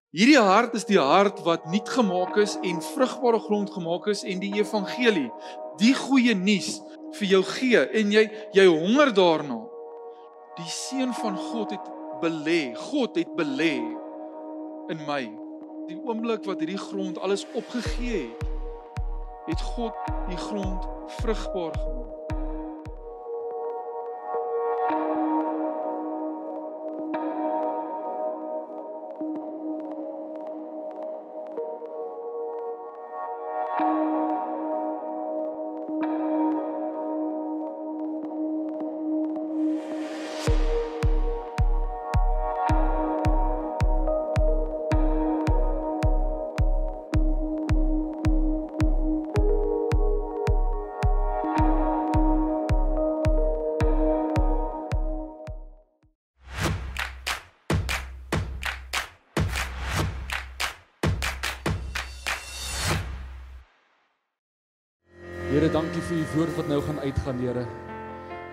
Hierdie hart is die hart wat nuut gemaak is en vrugbare grond gemaak is en die evangelie, die goeie nuus vir jou gee en jy honger daarna. Die seun van God het belê in my. Die oomblik wat hierdie grond alles opgegee het God die grond vrugbaar gemaak. Here, dankie vir u woord wat nou gaan uitgaan, Here.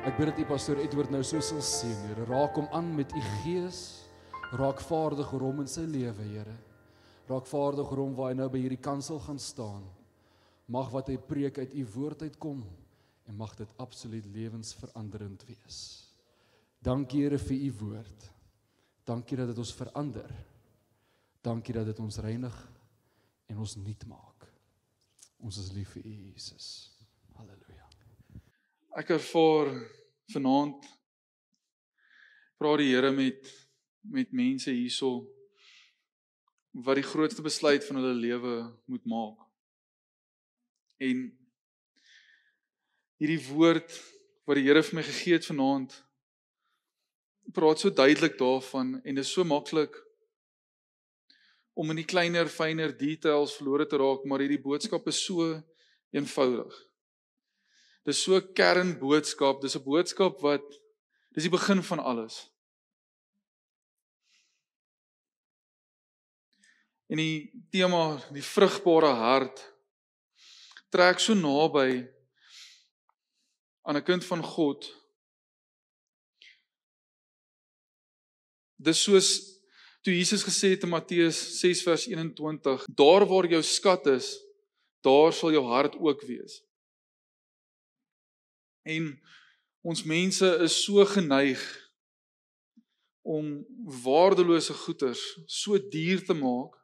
Ek bid dat u pastoor Edward nou so sal seën, Here. Raak hom aan met u gees. Raak vaardig oor hom in sy lewe, Here. Raak vaardig oor hom waar hy nou by hierdie kansel gaan staan. Mag wat hy preek uit u woord uitkom en mag dit absoluut lewensveranderend wees. Dankie, Here, vir u woord. Dankie dat dit ons verander. Dankie dat dit ons reinig en ons nuut maak. Ons is lief vir u, Jesus. Halleluja. Ek ervaar vanaand, praat die Here met mense hierso, wat die grootste besluit van hulle lewe moet maak. En hierdie woord wat die Here vir my gegee het vanaand, praat so duidelik daarvan, en dit is so maklik om in die kleiner, fynere details verlore te raak, maar hierdie boodskap is so eenvoudig. Dit is so 'n kernboodskap, dis 'n boodskap dis die begin van alles. En die tema, die vrugbare hart, trek so naby aan 'n kind van God. Dis soos toe Jesus gesê het in Matteus 6 vers 21, daar waar jou skat is, daar sal jou hart ook wees. En ons mense is so geneig om waardelose goeders so duur te maak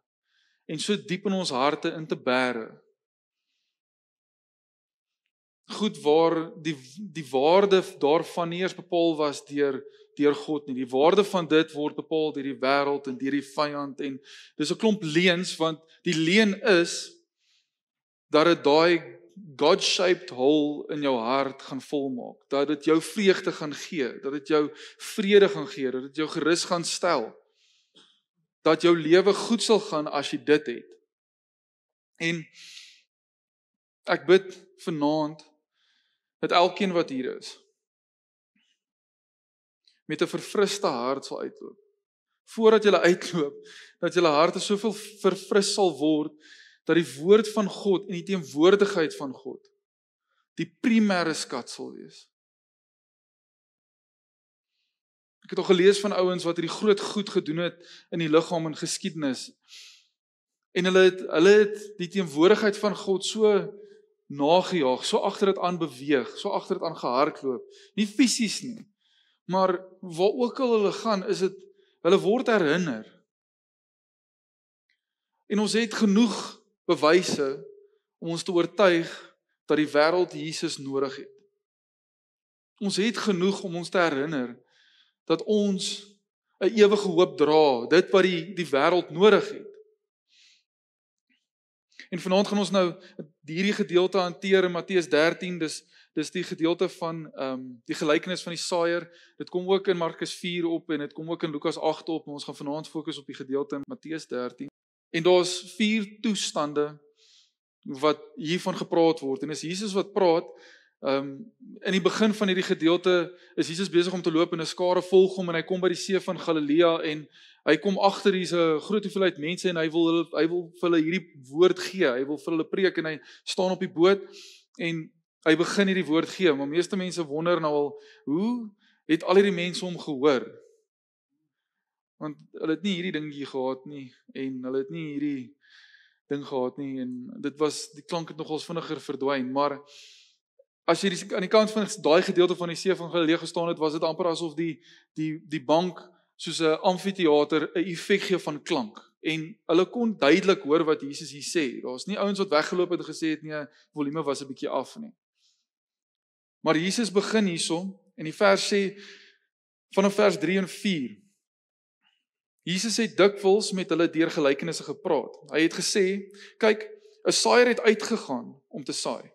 en so diep in ons harte in te bære. Goed waar die waarde daarvan nie eens bepaal was deur God nie. Die waarde van dit word bepaal deur die wêreld en deur die vyand, en dis 'n klomp leuns, want die leuen is dat dit daai God-shaped hole in jou hart gaan volmaak, dat dit jou vreugde gaan gee, dat dit jou vrede gaan gee, dat dit jou gerus gaan stel, dat jou lewe goed sal gaan as jy dit het. En ek bid vanaand dat elkeen wat hier is, met 'n verfriste hart sal uitloop. Voordat julle uitloop, dat julle harte soveel verfris sal word, dat die woord van God en die teenwoordigheid van God die primêre skat sal wees. Ek het al gelees van ouens wat hierdie groot goed gedoen het in die liggaam en geskiedenis. En hulle het die teenwoordigheid van God so nagejaag, so agter dit aan beweeg, so agter dit aan gehardloop. Nie fisies nie, maar waar ook al hulle gaan, is dit, hulle word herinner. En ons het genoeg bewyse om ons te oortuig dat die wêreld Jesus nodig het. Ons het genoeg om ons te herinner dat ons 'n ewige hoop dra, dit wat die wêreld nodig het. En vanaand gaan ons nou hierdie gedeelte hanteer in Matteus 13, dis die gedeelte van die gelykenis van die saaiër. Dit kom ook in Markus 4 op en dit kom ook in Lukas 8 op, maar ons gaan vanaand fokus op die gedeelte in Matteus 13. En daar's 4 toestande wat hiervan gepraat word, en is Jesus wat praat. In die begin van hierdie gedeelte is Jesus besig om te loop en 'n skare volg hom, en hy kom by die see van Galilea, en hy kom agter hier's 'n groot hoeveelheid mense, en hy wil vir hulle hierdie woord gee, hy wil vir hulle preek, en hy staan op die boot en hy begin hierdie woord gee. Maar meeste mense wonder nou al, hoe het al hierdie mense hom gehoor? Want hulle het nie hierdie dingetjie gehad nie en hulle het nie hierdie ding gehad nie en die klank het nogals vinniger verdwyn, maar as jy aan die kant van daai gedeelte van die see van Galilea gestaan het, was dit amper asof die bank soos 'n amfitheater 'n effek gee van klank en hulle kon duidelik hoor wat Jesus hier sê. Daar's nie ouens wat weggeloop het en gesê het nee, volume was 'n bietjie af nie. Maar Jesus begin hierso en die vers sê vanaf vers 3 en 4. Jesus het dikwels met hulle deur gelykenisse gepraat. Hy het gesê, kyk, 'n saaiër het uitgegaan om te saai.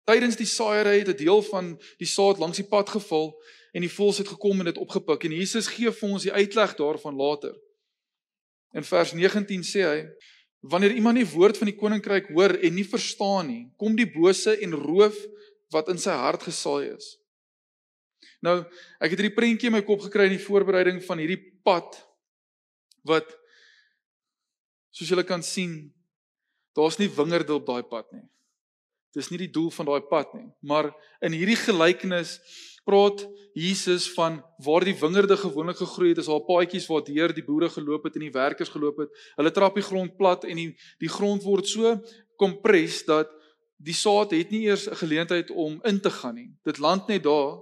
Tydens die saaiery het 'n deel van die saad langs die pad geval en die voëls het gekom en dit opgepik. En Jesus gee vir ons die uitleg daarvan later. In vers 19 sê hy, wanneer iemand die woord van die koninkryk hoor en nie verstaan nie, kom die bose en roof wat in sy hart gesaai is. Nou, ek het hierdie prentjie in my kop gekry in die voorbereiding van hierdie pad, wat, soos julle kan sien, daar's nie wingerde op daai pad nie. Dis nie die doel van daai pad nie, maar in hierdie gelykenis praat Jesus van waar die wingerde gewoonlik gegroei het, is al paadjies waar deur die boere geloop het en die werkers geloop het. Hulle trap die grond plat en die grond word so kompres dat die saad het nie eers 'n geleentheid om in te gaan nie. Dit land net daar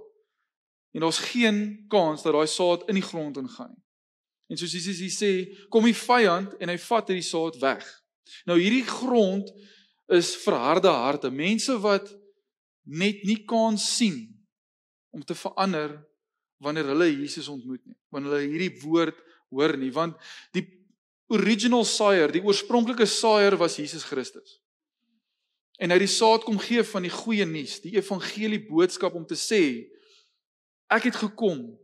en daar's geen kans dat daai saad in die grond ingaan nie. En soos Jesus hier sê, kom die vyand en hy vat hierdie saad weg. Nou hierdie grond is verharde harte, mense wat net nie kan sien om te verander wanneer hulle Jesus ontmoet nie, wanneer hulle hierdie woord hoor nie, want die original saaier, die oorspronklike saaier was Jesus Christus. En hy die saad kom gee van die goeie nuus, die evangelie boodskap om te sê, ek het gekom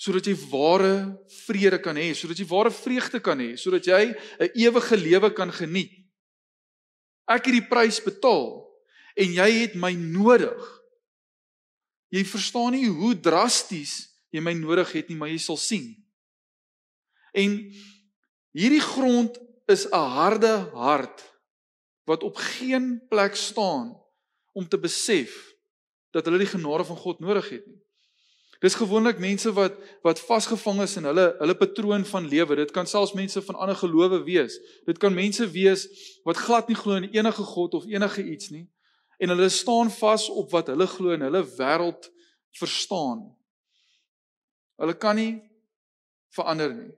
sodat jy ware vrede kan hê, sodat jy ware vreugde kan hê, sodat jy 'n ewige lewe kan geniet. Ek het die prys betaal en jy het my nodig. Jy verstaan nie hoe drasties jy my nodig het nie, maar jy sal sien. En hierdie grond is 'n harde hart wat op geen plek staan om te besef dat hulle die genade van God nodig het nie. Dis gewoonlik mense wat vasgevang is in hulle patroon van lewe. Dit kan selfs mense van ander gelowe wees. Dit kan mense wees wat glad nie glo in enige God of enige iets nie. En hulle staan vas op wat hulle glo en hulle wêreld verstaan. Hulle kan nie verander nie.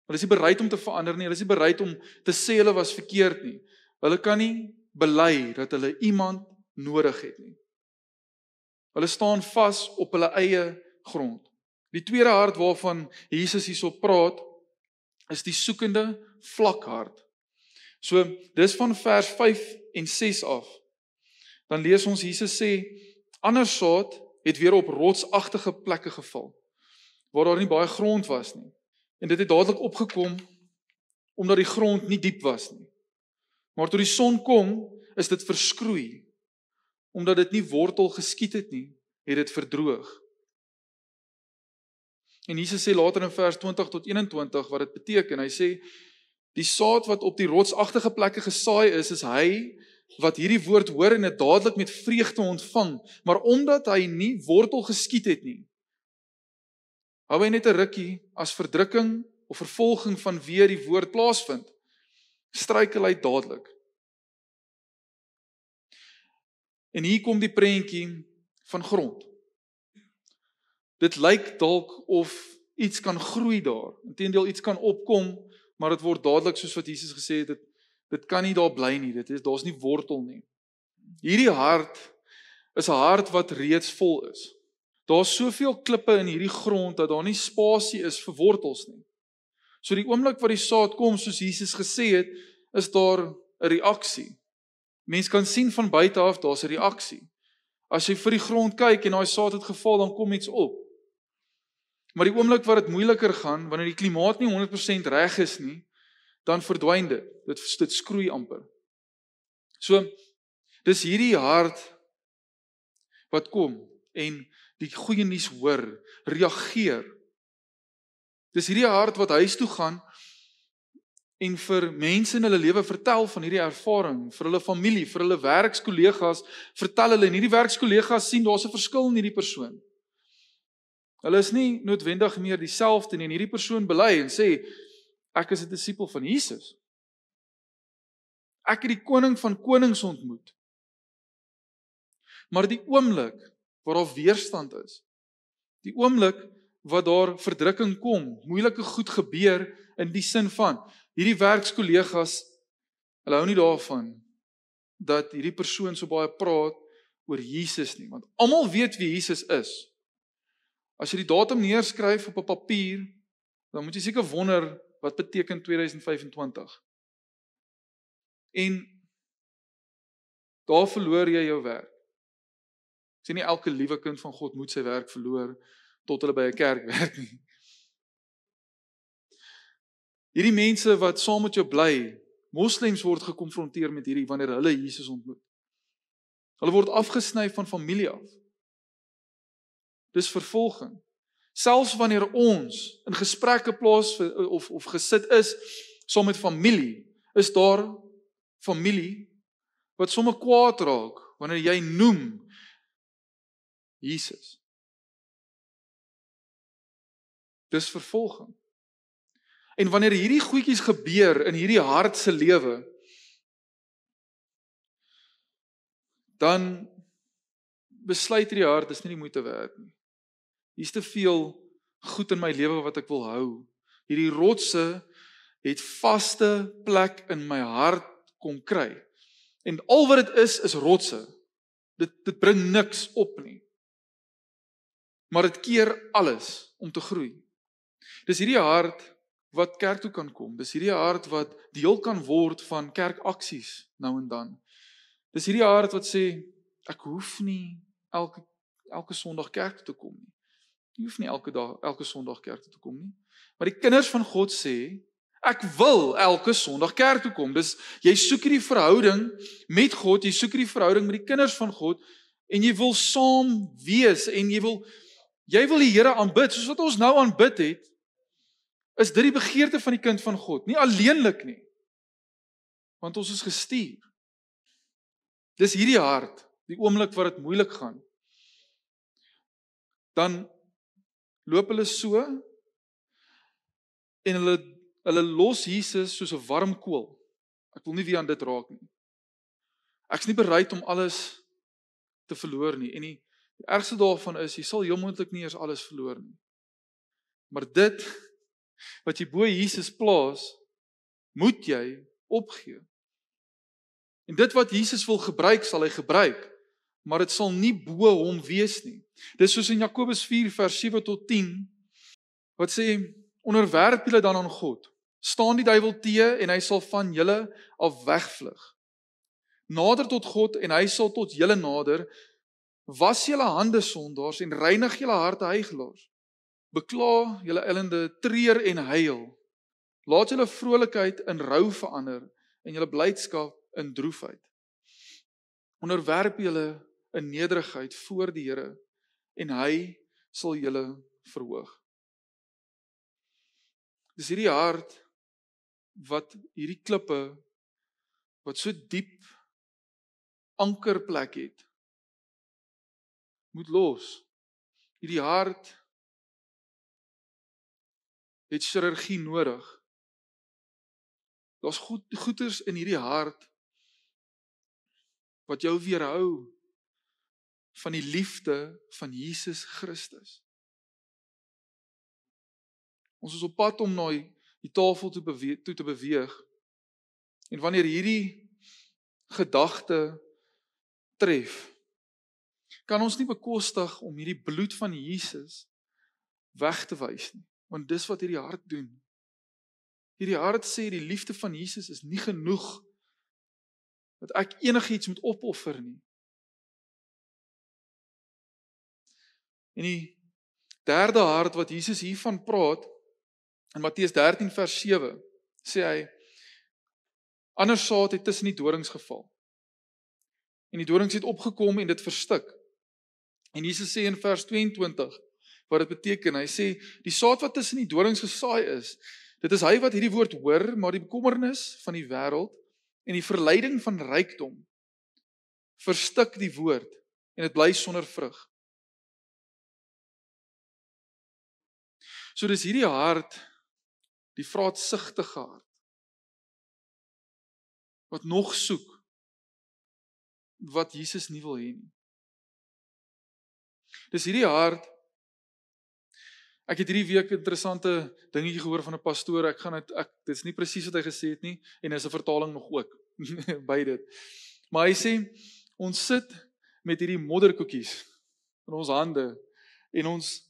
Hulle is nie bereid om te verander nie. Hulle is nie bereid om te sê hulle was verkeerd nie. Hulle kan nie bely dat hulle iemand nodig het nie. Hulle staan vas op hulle eie grond. Die tweede hart waarvan Jesus hierso praat, is die soekende vlak hart. So, dis van vers 5 en 6 af. Dan lees ons Jesus sê, ander saad het weer op rotsagtige plekke geval, waar daar nie baie grond was nie. En dit het dadelik opgekom, omdat die grond nie diep was nie. Maar toe die son kom, is dit verskroei, omdat dit nie wortel geskiet het nie, het dit verdroog. En Jesus sê later in vers 20 tot 21 wat dit beteken. Hy sê, die saad wat op die rotsagtige plekke gesaai is hy wat hierdie woord hoor en dit dadelik met vreugde ontvang, maar omdat hy nie wortel geskiet het nie, hou hy net 'n rukkie as verdrukking of vervolging van weer die woord plaasvind, struikel hy dadelik. En hier kom die prentjie van grond. Dit lyk dalk of iets kan groei daar, inteendeel iets kan opkom, maar dit word dadelik soos wat Jesus gesê het, dit kan nie daar bly nie, daar's nie wortel nie. Hierdie hart is 'n hart wat reeds vol is. Daar's soveel klippe in hierdie grond dat daar nie spasie is vir wortels nie. So die oomblik wat die saad kom, soos Jesus gesê het, is daar 'n reaksie. Mens kan sien van buite af, daar's 'n reaksie. As jy vir die grond kyk en daai saad het geval, dan kom iets op. Maar die oomblik wat dit moeiliker gaan, wanneer die klimaat nie 100% reg is nie, dan verdwyn dit. Dit skroei amper. So, dis hierdie hart wat kom en die goeie nuus hoor, reageer. Dis hierdie hart wat huis toe gaan en vir mense in hulle lewe vertel van hierdie ervaring, vir hulle familie, vir hulle werkskollegas, vertel hulle en hierdie werkskollegas sien daar's 'n verskil in hierdie persoon. Hulle is nie noodwendig meer dieselfde nie en hierdie persoon bely en sê ek is 'n disipel van Jesus. Ek het die koning van konings ontmoet. Maar die oomblik waar daar weerstand is, die oomblik wat daar verdrukking kom, moeilike goed gebeur in die sin van hierdie werkskollegas, hulle hou nie daarvan dat hierdie persoon so baie praat oor Jesus nie, want almal weet wie Jesus is. As jy die datum neerskryf op 'n papier, dan moet jy seker wonder wat beteken 2025. En daar verloor jy jou werk. Ek sê nie elke liewe kind van God moet sy werk verloor tot hulle by 'n kerk werk nie. Hierdie mense wat saam met jou bly, moslems word gekonfronteer met hierdie wanneer hulle Jesus ontmoet. Hulle word afgesny van familie af. Dis vervolging. Selfs wanneer ons in gesprekke plaas of gesit is saam met familie, is daar familie wat sommer kwaad raak wanneer jy noem Jesus. Dis vervolging. En wanneer hierdie goedjies gebeur in hierdie hart se lewe, dan besluit hierdie hart, dis nie die moeite werd nie. Hier's te veel goed in my lewe wat ek wil hou. Hierdie rotse het vaste plek in my hart kom kry. En al wat dit is rotse. Dit bring niks op nie. Maar dit keer alles om te groei. Dis hierdie hart wat kerk toe kan kom. Dis hierdie hart wat deel kan word van kerkaksies nou en dan. Dis hierdie hart wat sê, ek hoef nie elke Sondag kerk toe te kom nie. Jy hoef nie elke Sondag kerk toe te kom nie. Maar die kinders van God sê, ek wil elke Sondag kerk toe kom. Dus jy soek hierdie verhouding met God, jy soek hierdie verhouding met die kinders van God, en jy wil saam wees, en jy wil die Here aanbid, soos wat ons nou aanbid het, is dit die begeerte van die kind van God, nie alleenlik nie, want ons is gestuur. Dis hierdie hart, die oomblik wat dit moeilik gaan, dan loop hulle so, en hulle los Jesus soos 'n warm kool. Ek wil nie weer aan dit raak nie. Ek is nie bereid om alles te verloor nie, en die ergste daarvan is, jy sal heel moontlik nie eers alles verloor nie. Maar dit, wat jy bo Jesus plaas, moet jy opgee. En dit wat Jesus wil gebruik, sal hy gebruik, maar dit sal nie bo hom wees nie. Dis soos in Jakobus 4 vers 7 tot 10, wat sê, onderwerp julle dan aan God, staan die duiwel teë en hy sal van julle af wegvlug. Nader tot God en hy sal tot julle nader, was julle hande sondaars en reinig julle harte heiligelaars. Bekla julle ellende, treur en huil. Laat julle vrolikheid in rou verander en julle blydskap in droefheid. Onderwerp julle in nederigheid voor die Here en hy sal julle verhoog. Dis hierdie hart wat hierdie klippe wat so diep ankerplek het, moet los. Hierdie hart het chirurgie nodig. Daar's goeters in hierdie hart wat jou weerhou van die liefde van Jesus Christus. Ons is op pad om na die tafel toe te beweeg. En wanneer hierdie gedagte tref, kan ons nie bekostig om hierdie bloed van Jesus weg te wys nie, want dis wat hierdie hart doen. Hierdie hart sê die liefde van Jesus is nie genoeg dat ek enigiets moet opoffer nie. En die derde hart wat Jesus hiervan praat, in Matteus 13 vers 7, sê hy, ander saad het tussen die dorings geval. En die dorings het opgekom en dit verstik. En Jesus sê in vers 22, wat dit beteken, hy sê, die saad wat tussen die dorings gesaai is, dit is hy wat hierdie woord hoor, maar die bekommernis van die wêreld en die verleiding van rykdom verstik die woord en dit bly sonder vrug. So dis hierdie hart, die vraatsugtige hart, wat nog soek, wat Jesus nie wil hê nie. Dis hierdie hart, ek het hierdie week 'n interessante dingetjie gehoor van 'n pastoor, dit is nie presies wat hy gesê het nie, en is 'n vertaling nog ook, by dit. Maar hy sê, ons sit met hierdie modderkoekies in ons hande, en ons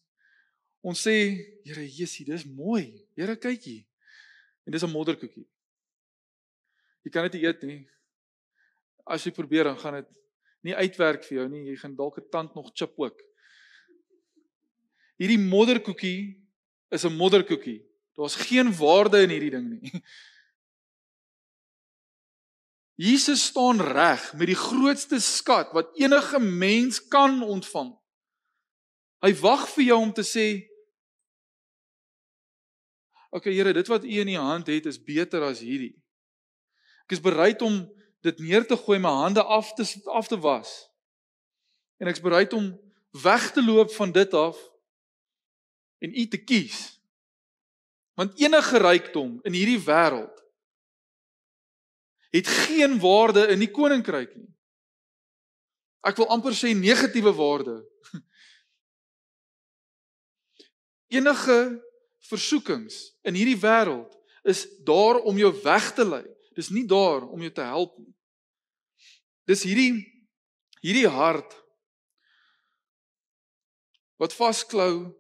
sê, Here Jesusie, dis mooi, Here kykie, en dis 'n modderkoekie. Jy kan dit nie eet nie. As jy probeer, dan gaan dit nie uitwerk vir jou nie, jy gaan dalk 'n tand nog chip ook. Hierdie modderkoekie is 'n modderkoekie. Daar's geen waarde in hierdie ding nie. Jesus staan reg met die grootste skat wat enige mens kan ontvang. Hy wag vir jou om te sê, okay Here, dit wat U in U hand het is beter as hierdie. Ek is bereid om dit neer te gooi, my hande af te was. En ek is bereid om weg te loop van dit af en U te kies. Want enige rykdom in hierdie wêreld het geen waarde in die koninkryk nie. Ek wil amper sê negatiewe waarde. Enige versoekings in hierdie wêreld is daar om jou weg te lei. Dis nie daar om jou te help nie. Dis hierdie hart wat vasklou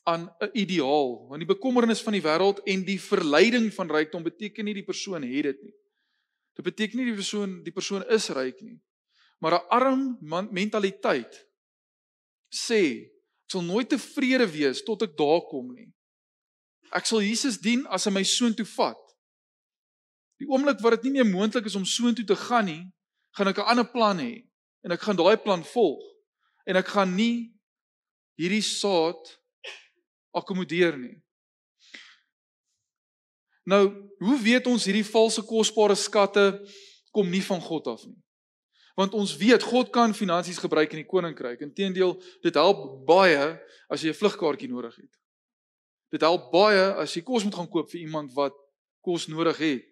aan 'n ideaal, want die bekommernis van die wêreld en die verleiding van rykdom beteken nie die persoon het dit nie. Dit beteken nie die persoon is ryk nie. Maar 'n arm mentaliteit sê, ek sal nooit tevrede wees tot ek daar kom nie. Ek sal Jesus dien as hy my soontoe vat. Die oomblik wat dit nie meer moontlik is om soontoe te gaan nie, gaan ek 'n ander plan hê en ek gaan daai plan volg en ek gaan nie hierdie saad akkommodeer nie. Nou, hoe weet ons hierdie valse kosbare skatte kom nie van God af nie? Want ons weet God kan finansies gebruik in die koninkryk. Inteendeel, dit help baie as jy 'n vlugkaartjie nodig het. Dit help baie as jy kos moet gaan koop vir iemand wat kos nodig het.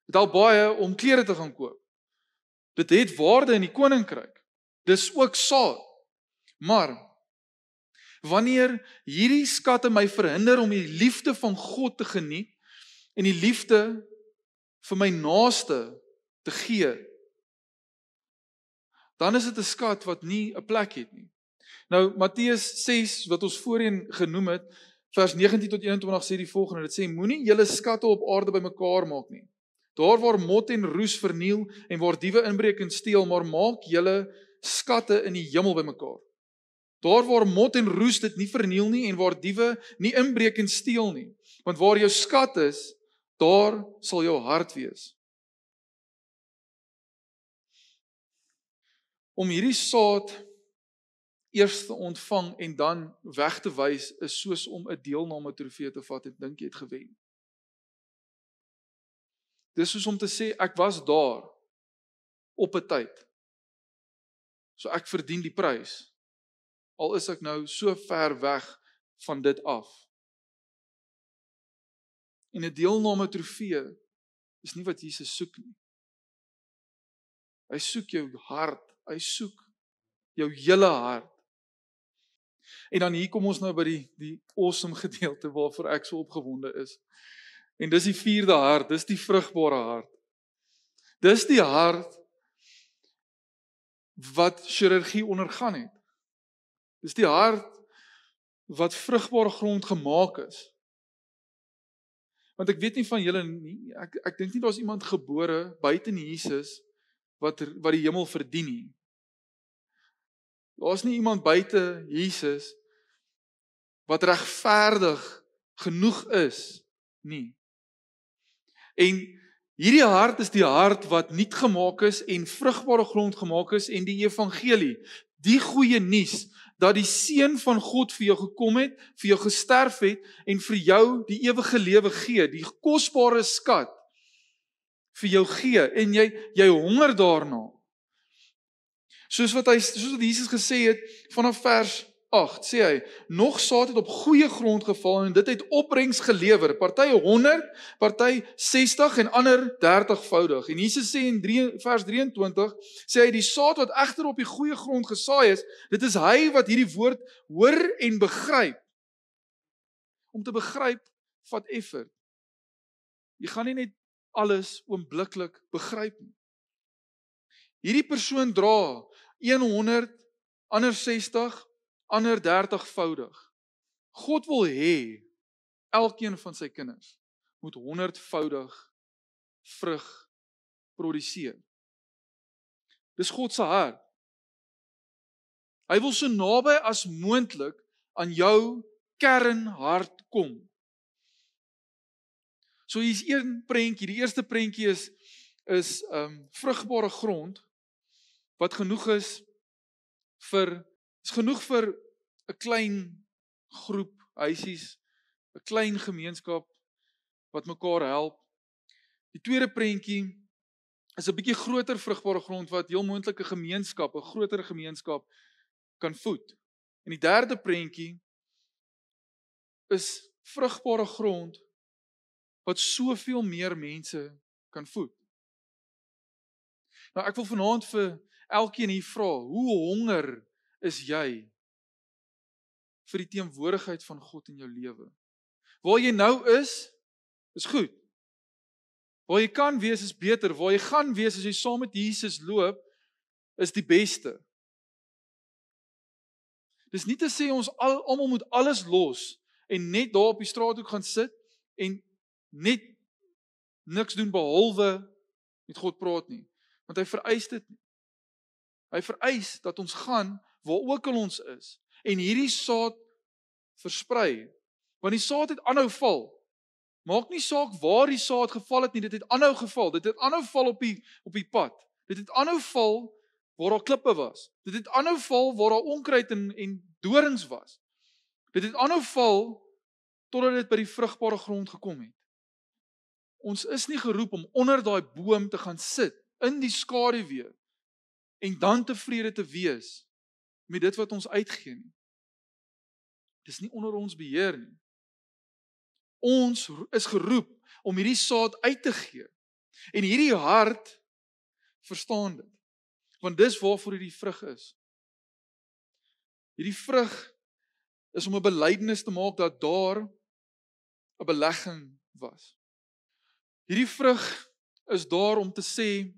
Dit help baie om klere te gaan koop. Dit het waarde in die koninkryk. Dis ook saad. Maar wanneer hierdie skatte my verhinder om die liefde van God te geniet en die liefde vir my naaste te gee, dan is dit 'n skat wat nie 'n plek het nie. Nou Matteus 6 wat ons voorheen genoem het, vers 19 tot 21 sê die volgende, dit sê moenie julle skatte op aarde bymekaar maak nie. Daar waar mot en roes verniel en waar diewe inbreek en steel, maar maak julle skatte in die hemel bymekaar. Daar waar mot en roes dit nie verniel nie en waar diewe nie inbreek en steel nie. Want waar jou skat is, daar sal jou hart wees. Om hierdie saad eers te ontvang en dan weg te wys is soos om 'n deelname trofee te vat en dink jy het gewen. Dis soos om te sê ek was daar op 'n tyd. So ek verdien die prys. Al is ek nou so ver weg van dit af. En 'n deelname trofee is nie wat Jesus soek nie. Hy soek jou hart, hy soek jou hele hart. En dan hier kom ons nou by die awesome gedeelte waarvoor ek so opgewonde is. En dis die 4de hart, dis die vrugbare hart. Dis die hart wat chirurgie ondergaan het. Dis die hart wat vrugbare grond gemaak is. Want ek weet nie van julle nie, ek dink nie daar's iemand gebore buite Jesus wat die hemel verdien nie. Daar's nie iemand buite Jesus wat regverdig genoeg is nie. En hierdie hart is die hart wat nuut gemaak is en vrugbare grond gemaak is en die evangelie, die goeie nuus dat die seun van God vir jou gekom het, vir jou gesterf het en vir jou die ewige lewe gee, die kosbare skat vir jou gee en jy honger daarna. Soos wat Jesus gesê het vanaf vers 8 sê hy, nog saad het op goeie grond geval en dit het opbrengs gelewer, party 100, party 60 en ander 30voudig. En Jesus sê in vers 23, sê hy, die saad wat egter op die goeie grond gesaai is, dit is hy wat hierdie woord hoor en begryp. Om te begryp, vat effort. Jy gaan nie net alles oombliklik begryp nie. Hierdie persoon dra 100, ander 60, ander 30voudig. God wil hê elkeen van sy kinders moet 100voudig vrug produseer. Dis God se hart. Hy wil so naby as moontlik aan jou kernhart kom. So hier's een prentjie, die eerste prentjie is vrugbare grond wat genoeg is vir 'n klein groep huisies, 'n klein gemeenskap wat mekaar help. Die tweede prentjie is 'n bietjie groter vrugbare grond wat heel moontlik 'n gemeenskap, 'n groter gemeenskap kan voed. En die derde prentjie is vrugbare grond wat soveel meer mense kan voed. Nou ek wil vanaand vir elkeen hier vra, hoe honger is jy vir die teenwoordigheid van God in jou lewe? Waar jy nou is goed. Waar jy kan wees is beter, waar jy gaan wees as jy saam met Jesus loop, is die beste. Dis nie te sê ons almal moet alles los en net daar op die straathoek gaan sit en net niks doen behalwe met God praat nie. Want hy vereis dit nie. Hy vereis dat ons gaan waar ook al ons is en hierdie saad versprei. Want die saad het aanhou val. Maak nie saak waar die saad geval het nie, dit het aanhou geval. Dit het aanhou val op die pad. Dit het aanhou val waar daar klippe was. Dit het aanhou val waar daar onkruid en dorings was. Dit het aanhou val totdat dit by die vrugbare grond gekom het. Ons is nie geroep om onder daai boom te gaan sit in die skaduwee en dan tevrede te wees met dit wat ons uitgee nie. Dis nie onder ons beheer nie. Ons is geroep om hierdie saad uit te gee. En hierdie hart verstaan dit. Want dis waarvoor hierdie vrug is. Hierdie vrug is om 'n belydenis te maak dat daar 'n belegging was. Hierdie vrug is daar om te sê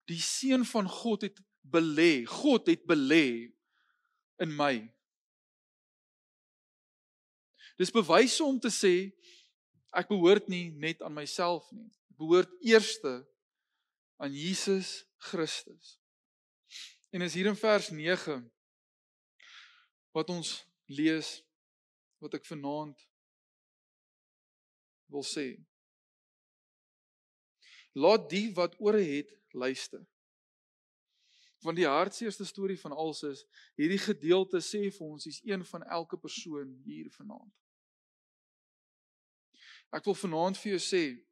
die seun van God het belê. God het belê in my. Dis bewyse om te sê ek behoort nie net aan myself nie. Ek behoort eerste aan Jesus Christus. En is hier in vers 9 wat ons lees, wat ek vanaand wil sê. Laat die wat ore het luister. Want die hartseerste storie van alles is, hierdie gedeelte sê vir ons, is een van elke persoon hier vanaand. Ek wil vanaand vir jou sê,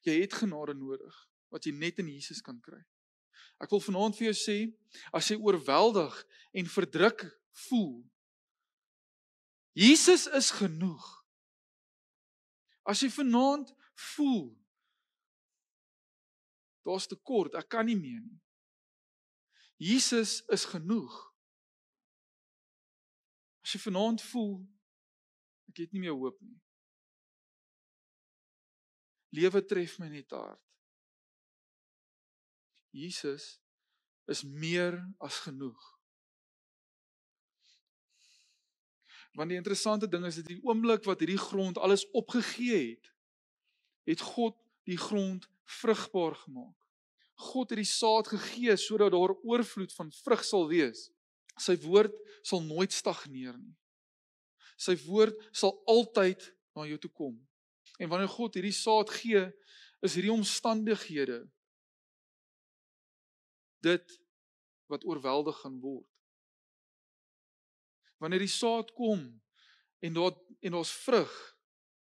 jy het genade nodig, wat jy net in Jesus kan kry. Ek wil vanaand vir jou sê, as jy oorweldig en verdruk voel, Jesus is genoeg. As jy vanaand voel, daar's tekort, ek kan nie meer nie. Jesus is genoeg. As jy vanaand voel, ek het nie meer hoop nie. Lewe tref my net hard. Jesus is meer as genoeg. Want die interessante ding is dat die oomblik wat hierdie grond alles opgegee het, het God die grond vrugbaar gemaak. God het die saad gegee sodat daar oorvloed van vrug sal wees. Sy woord sal nooit stagneer nie. Sy woord sal altyd na jou toe kom. En wanneer God hierdie saad gee, is hierdie omstandighede dit wat oorweldig gaan word. Wanneer die saad kom en daar's vrug,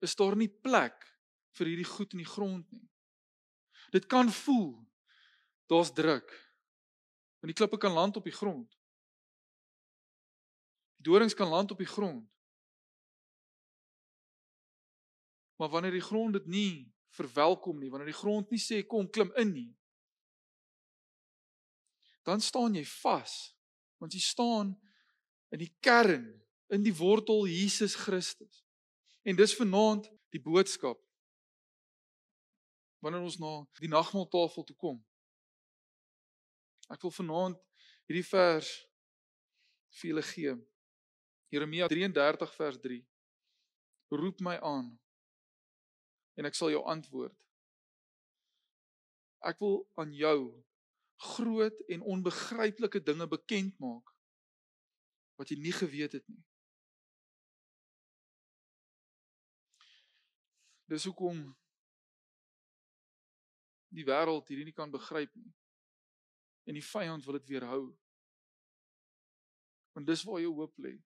is daar nie plek vir hierdie goed in die grond nie. Dit kan voel, daar's druk, want die klippe kan land op die grond. Die dorings kan land op die grond. Maar wanneer die grond dit nie verwelkom nie, wanneer die grond nie sê kom klim in nie, dan staan jy vas, want jy staan in die kern, in die wortel Jesus Christus. En dis vanaand die boodskap, wanneer ons na die nagmaaltafel toe kom. Ek wil vanaand hierdie vers vir julle gee. Jeremia 33 vers 3. Roep my aan, en ek sal jou antwoord. Ek wil aan jou groot en onbegryplike dinge bekend maak, wat jy nie geweet het nie. Dis hoekom die wêreld hierdie nie kan begryp nie. En die vyand wil dit weerhou. Want dis waar jou hoop lê.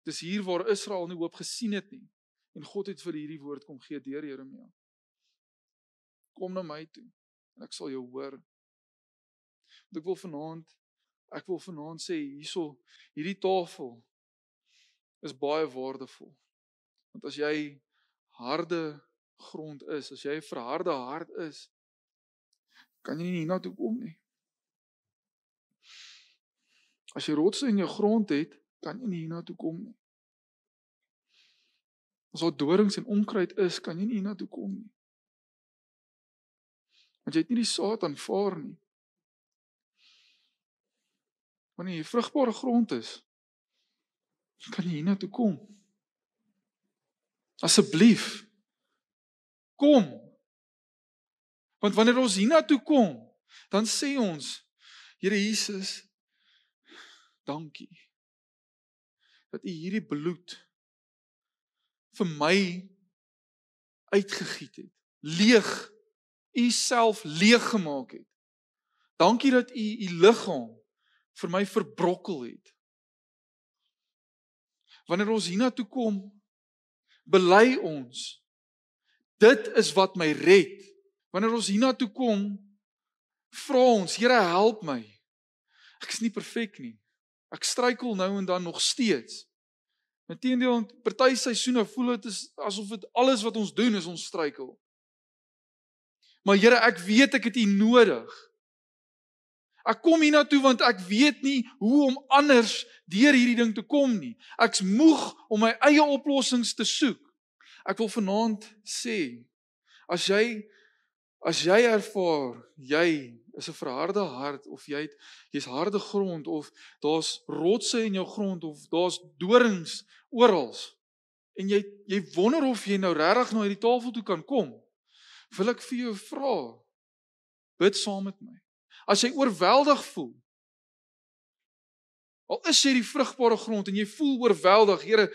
Dis hier waar Israel nie hoop gesien het nie. En God het vir hierdie woord kom gee deur Jeremia. Kom na my toe, en ek sal jou hoor. Want ek wil vanaand sê, hierdie tafel is baie waardevol. Want as jy harde grond is, as jy 'n verharde hart is, kan jy nie hiernatoe kom nie. As jy rotse in jou grond het, kan jy nie hiernatoe kom nie. As daar dorings en onkruid is, kan jy nie hiernatoe kom nie. Want jy het nie die saad aanvaar nie. Wanneer jy vrugbare grond is, kan jy hiernatoe kom. Asseblief, kom. Want wanneer ons hiernatoe kom, dan sê ons, Here Jesus, dankie, dat U hierdie bloed vir my uitgegiet het, leeg, U self leeg gemaak het. Dankie dat U liggaam vir my verbrokkel het. Wanneer ons hiernatoe kom, bely ons, dit is wat my red. Wanneer ons hiernatoe kom, vra ons, Here help my. Ek is nie perfek nie. Ek struikel nou en dan nog steeds. Inteendeel, party seisoene voel dit asof dit alles wat ons doen is ons struikel. Maar Here, ek weet ek het U nodig. Ek kom hiernatoe want ek weet nie hoe om anders deur hierdie ding te kom nie. Ek's moeg om my eie oplossings te soek. Ek wil vanaand sê, as jy ervaar, jy is 'n verharde hart, of jy's harde grond, of daar's rotse in jou grond, of daar's dorings oral, en jy wonder of jy nou regtig na hierdie tafel toe kan kom, wil ek vir jou vra, bid saam met my. As jy oorweldig voel, al is jy die vrugbare grond, en jy voel oorweldig, Here,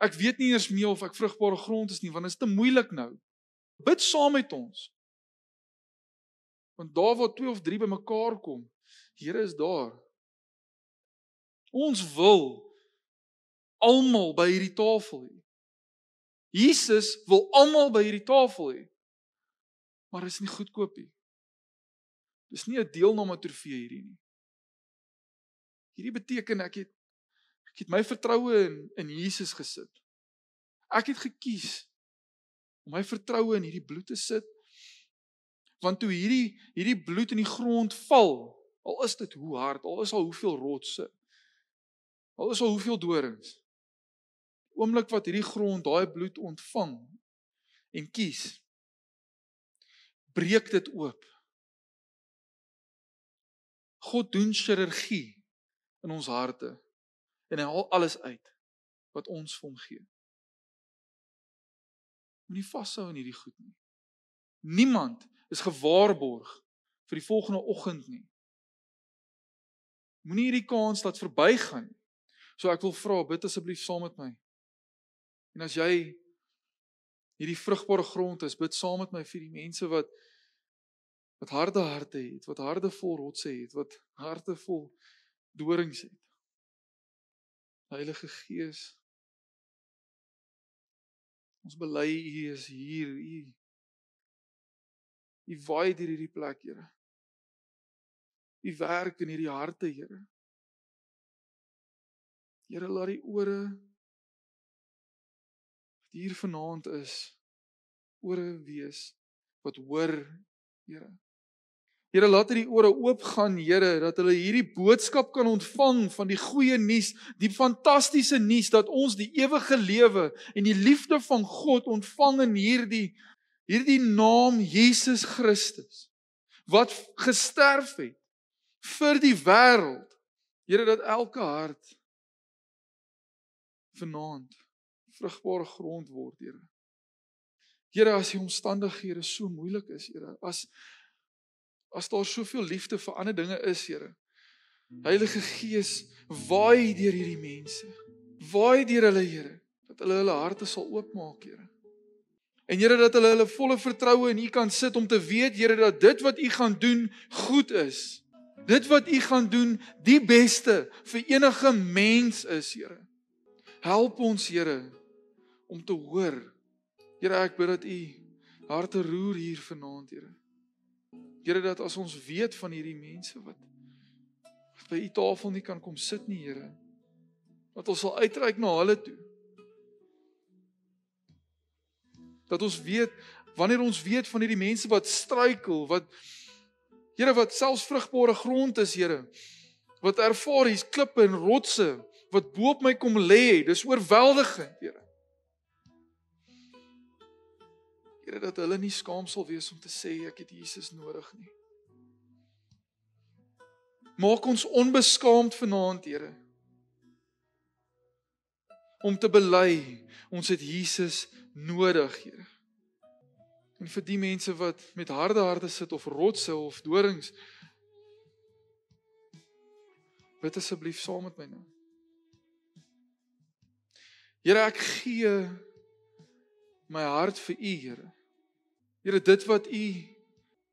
ek weet nie eers meer of ek vrugbare grond is nie, want dit is te moeilik nou. Bid saam met ons. Want daar waar 2 of 3 bymekaar kom, Here is daar. Ons wil almal by hierdie tafel hê. Jesus wil almal by hierdie tafel hê. Maar dit is nie goedkoop nie. Dis nie 'n deelname trofee hierdie nie. Hierdie beteken ek het my vertroue in Jesus gesit. Ek het gekies om my vertroue in hierdie bloed te sit. Want toe hierdie bloed in die grond val, al is dit hoe hard, al is al hoeveel rotse, al is al hoeveel dorings, oomblik wat hierdie grond daai bloed ontvang en kies, breek dit oop. God doen chirurgie in ons harte en hy haal alles uit wat ons vir hom gee. Moenie vashou in hierdie goed nie. Niemand is gewaarborg vir die volgende oggend nie. Moenie hierdie kans laat verbygaan nie. So ek wil vra, bid asseblief saam met my. En as jy hierdie vrugbare grond is, bid saam met my vir die mense wat harde harte het, wat harte vol rotse het, wat harte vol dorings het. Heilige Gees, ons bely U is hier, U waai deur hierdie plek, Here. U werk in hierdie harte, Here. Here, laat die ore wat hier vanaand is, ore wees wat hoor, Here. Here, laat die ore oopgaan, Here, dat hulle hierdie boodskap kan ontvang van die goeie nuus, die fantastiese nuus dat ons die ewige lewe en die liefde van God ontvang in hierdie naam Jesus Christus, wat gesterf het vir die wêreld. Here, dat elke hart vanaand vrugbare grond word, Here. Here, as die omstandighede so moeilik is, Here, as daar soveel liefde vir ander dinge is, Here, Heilige Gees, waai deur hierdie mense, waai deur hulle, Here, dat hulle harte sal oopmaak, Here. En Here, dat hulle volle vertroue in U kan sit om te weet, Here, dat dit wat U gaan doen goed is. Dit wat U gaan doen die beste vir enige mens is, Here. Help ons, Here, om te hoor. Here, ek bid dat U harte roer hier vanaand, Here. Here, dat as ons weet van hierdie mense wat by U tafel nie kan kom sit nie, Here, dat ons sal uitreik na hulle toe. Dat ons weet, wanneer ons weet van hierdie mense wat struikel, Here, wat selfs vrugbare grond is, Here, wat ervaar hier's klippe en rotse, wat bo op my kom lê, dis oorweldigend, Here. Here, dat hulle nie skaam sal wees om te sê, ek het Jesus nodig nie. Maak ons onbeskaamd vanaand, Here, om te bely, ons het Jesus nodig, Here. En vir die mense wat met harde harte sit, of rotse, of dorings, bid asseblief saam met my nou. Here, ek gee my hart vir U, Here. Here, dit wat U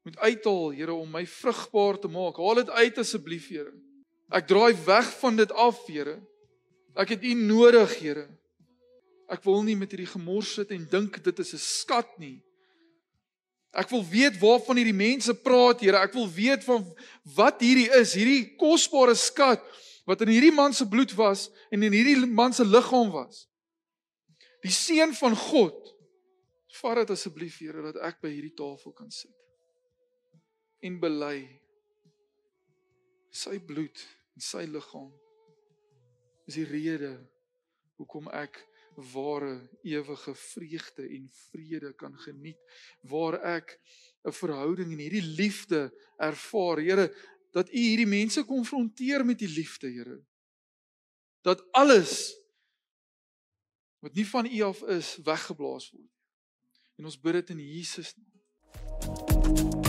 moet uithaal, Here, om my vrugbaar te maak, haal dit uit asseblief, Here. Ek draai weg van dit af, Here. Ek het U nodig, Here. Ek wil nie met hierdie gemors sit en dink dit is 'n skat nie. Ek wil weet waarvan hierdie mense praat, Here. Ek wil weet van wat hierdie is, hierdie kosbare skat, wat in hierdie man se bloed was, en in hierdie man se liggaam was. Die seun van God, vat dit asseblief, Here, dat ek by hierdie tafel kan sit. En bely, sy bloed en sy liggaam is die rede hoekom ek ware ewige vreugde en vrede kan geniet, waar ek 'n verhouding en hierdie liefde ervaar, Here, dat U hierdie mense konfronteer met die liefde, Here. Dat alles wat nie van U af is, weggeblaas word. En ons bid dit in Jesus naam.